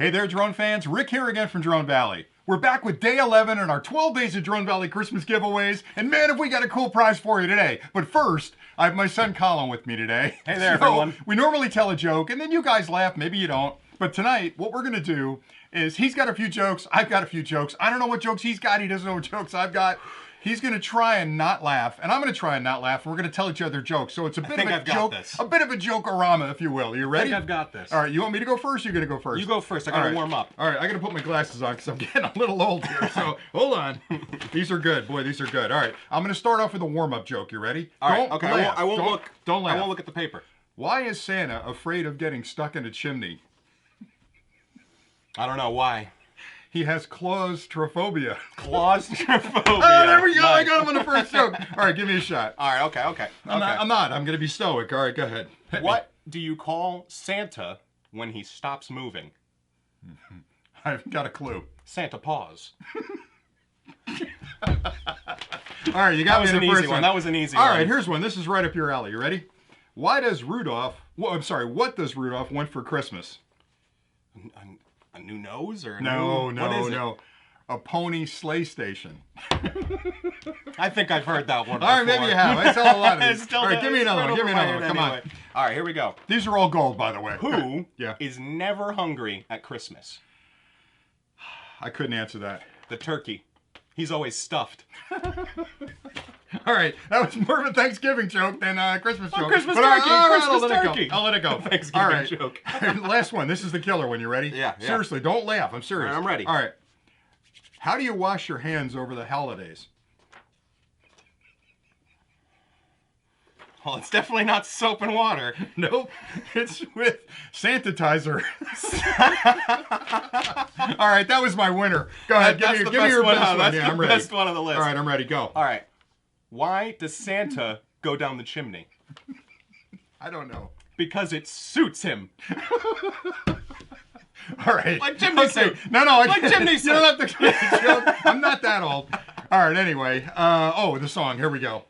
Hey there, drone fans. Rick here again from Drone Valley. We're back with day 11 in our 12 Days of Drone Valley Christmas giveaways. And man, have we got a cool prize for you today. But first, I have my son Colin with me today. Hey there, everyone. We normally tell a joke, and then you guys laugh. Maybe you don't. But tonight, what we're going to do is he's got a few jokes. I've got a few jokes. I don't know what jokes he's got. He doesn't know what jokes I've got. He's going to try and not laugh, and I'm going to try and not laugh, and we're going to tell each other jokes. So it's a bit of a joke, a bit of a joke-orama, if you will. You ready? I think I've got this. All right, you want me to go first? Or you're going to go first? You go first. I got to warm up. All right, I got to put my glasses on because I'm getting a little old here. So hold on. These are good, boy. These are good. All right, I'm going to start off with a warm-up joke. You ready? All right. Okay. I won't look. Don't laugh. I won't look at the paper. Why is Santa afraid of getting stuck in a chimney? I don't know why. He has claustrophobia. Claustrophobia. Oh, there we go. Nice. I got him on the first joke. All right, give me a shot. All right. Okay. I'm not. I'm going to be stoic. All right, go ahead. What do you call Santa when he stops moving? I've got a clue. Santa paws. All right, you got me the first one. That was an easy one. All right, here's one. This is right up your alley. You ready? Why does Rudolph... Well, I'm sorry. What does Rudolph want for Christmas? A new nose or no. A pony sleigh station. I think I've heard that one before. All right, maybe you have. I tell a lot of these. All right, give me another one. Give me another one. Come on. All right, here we go. These are all gold, by the way. Who is never hungry at Christmas? I couldn't answer that. The turkey. He's always stuffed. All right, that was more of a Thanksgiving joke than a Christmas joke. Christmas turkey. I'll let it go. Thanksgiving joke. Last one. This is the killer one. You ready? Yeah. Seriously, don't laugh. I'm serious. All right, I'm ready. All right. How do you wash your hands over the holidays? Well, it's definitely not soap and water. Nope. It's with Sanitizer. All right, that was my winner. Go ahead. Give me your best one. That's Yeah, I'm the ready. best one on the list. All right, I'm ready. Go. All right. Why does Santa go down the chimney? I don't know. Because it suits him. All right. Like chimney suit. No, like chimney suit. You don't have to joke. I'm not that old. All right, anyway. The song. Here we go.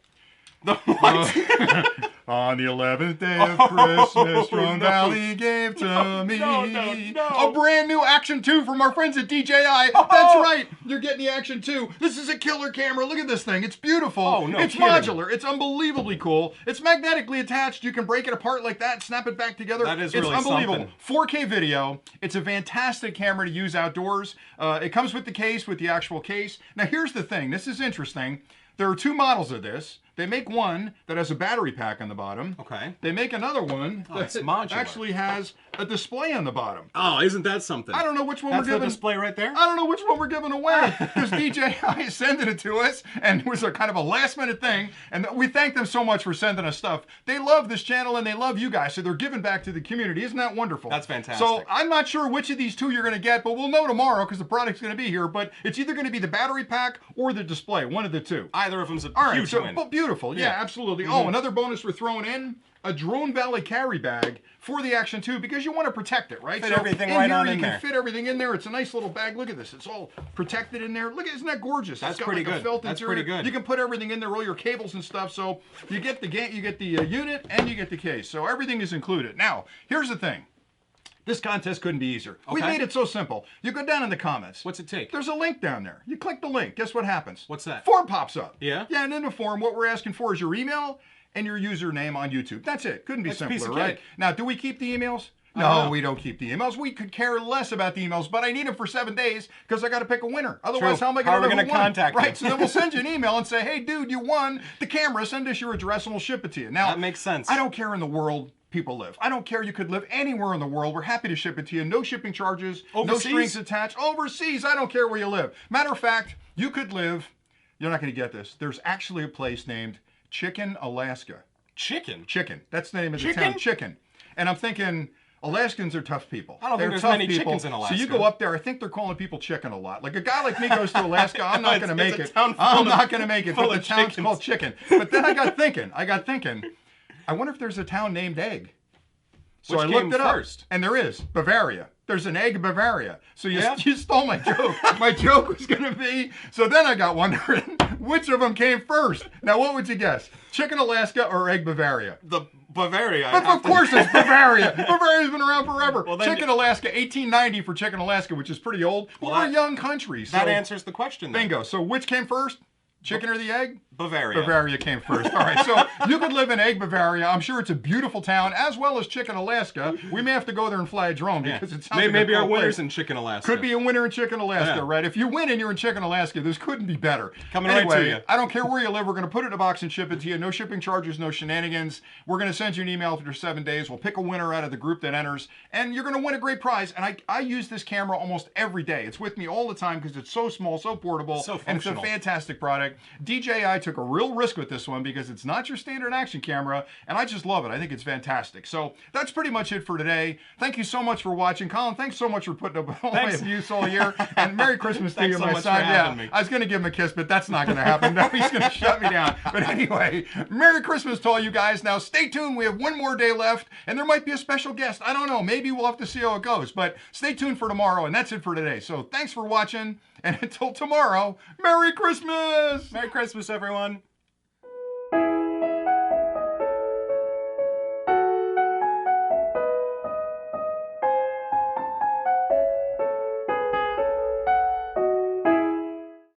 The what? On the 11th day of Christmas, Drone Valley gave to me a brand new Action 2 from our friends at DJI. That's right. You're getting the Action 2. This is a killer camera. Look at this thing. It's beautiful. Oh, no it's kidding. Modular. It's unbelievably cool. It's magnetically attached. You can break it apart like that, snap it back together. That is it's really unbelievable. something. 4K video. It's a fantastic camera to use outdoors. It comes with the case, with the actual case. Now, here's the thing. This is interesting. There are two models of this. They make one that has a battery pack on the bottom. Okay. They make another one that actually has a display on the bottom. Oh, isn't that something? I don't know which one That's we're giving. the display right there? I don't know which one we're giving away because DJI is sending it to us, and it was a kind of a last-minute thing. And we thank them so much for sending us stuff. They love this channel and they love you guys, so they're giving back to the community. Isn't that wonderful? That's fantastic. So I'm not sure which of these two you're going to get, but we'll know tomorrow because the product's going to be here. But it's either going to be the battery pack or the display, one of the two. Either of them's a huge win. Beautiful. Yeah, absolutely. Oh, another bonus we're throwing in, a Drone Valley carry bag for the Action 2 because you want to protect it, right? Fit everything right on in there. You can fit everything in there. It's a nice little bag. Look at this. It's all protected in there. Look, isn't that gorgeous? That's it's got pretty like good. A felt That's interior. pretty good. You can put everything in there, all your cables and stuff. So you get the unit and you get the case. So everything is included. Now, here's the thing. This contest couldn't be easier. Okay. We made it so simple. You go down in the comments. What's it take? There's a link down there. You click the link. Guess what happens? What's that? Form pops up. Yeah? Yeah, and in the form, what we're asking for is your email and your username on YouTube. That's it. Couldn't be simpler, right? Now, do we keep the emails? No, we don't keep the emails. We could care less about the emails, but I need them for 7 days because I got to pick a winner. Otherwise, how am I going to contact you? Right, so then we'll send you an email and say, hey, dude, you won the camera. Send us your address and we'll ship it to you. Now, that makes sense. I don't care in the world people live. I don't care. You could live anywhere in the world. We're happy to ship it to you. No shipping charges. Overseas? No strings attached. Overseas. I don't care where you live. Matter of fact, you could live, you're not going to get this. There's actually a place named Chicken, Alaska. Chicken? Chicken. That's the name of the town. Chicken. And I'm thinking, Alaskans are tough people. I don't think there's many chickens in Alaska. So you go up there, I think they're calling people chicken a lot. Like a guy like me goes to Alaska, I'm not going to make it. I'm not going to make it, but the town's called Chicken. But then I got thinking, I wonder if there's a town named Egg. So I looked it up, and there is, Bavaria. There's an Egg Bavaria. So you stole my joke. My joke was going to be, so then I got wondering, which of them came first? Now, what would you guess? Chicken Alaska or Egg Bavaria? Bavaria. But of course it's Bavaria. Bavaria's been around forever. Well, then, Chicken Alaska, 1890 for Chicken Alaska, which is pretty old. Well, We're a young country. So that answers the question. Then. Bingo. So which came first? Chicken or the egg? Bavaria. Bavaria came first. All right, so you could live in Egg, Bavaria. I'm sure it's a beautiful town, as well as Chicken Alaska. We may have to go there and fly a drone because it sounds maybe like our winners in Chicken Alaska. Could be a winner in Chicken Alaska, right? If you win and you're in Chicken Alaska, this couldn't be better. Coming anyway, right to you. I don't care where you live. We're going to put it in a box and ship it to you. No shipping charges, no shenanigans. We're going to send you an email after 7 days. We'll pick a winner out of the group that enters, and you're going to win a great prize. And I use this camera almost every day. It's with me all the time because it's so small, so portable, so and it's a fantastic product. DJI took a real risk with this one because it's not your standard action camera, and I just love it. I think it's fantastic. So that's pretty much it for today. Thank you so much for watching. Colin, thanks so much for putting up all my abuse all year. And Merry Christmas to you, my son. Yeah, I was going to give him a kiss, but that's not going to happen. No, he's going to shut me down. But anyway, Merry Christmas to all you guys. Now, stay tuned. We have one more day left, and there might be a special guest. I don't know. Maybe we'll have to see how it goes. But stay tuned for tomorrow, and that's it for today. So thanks for watching, and until tomorrow, Merry Christmas! Merry Christmas, everyone.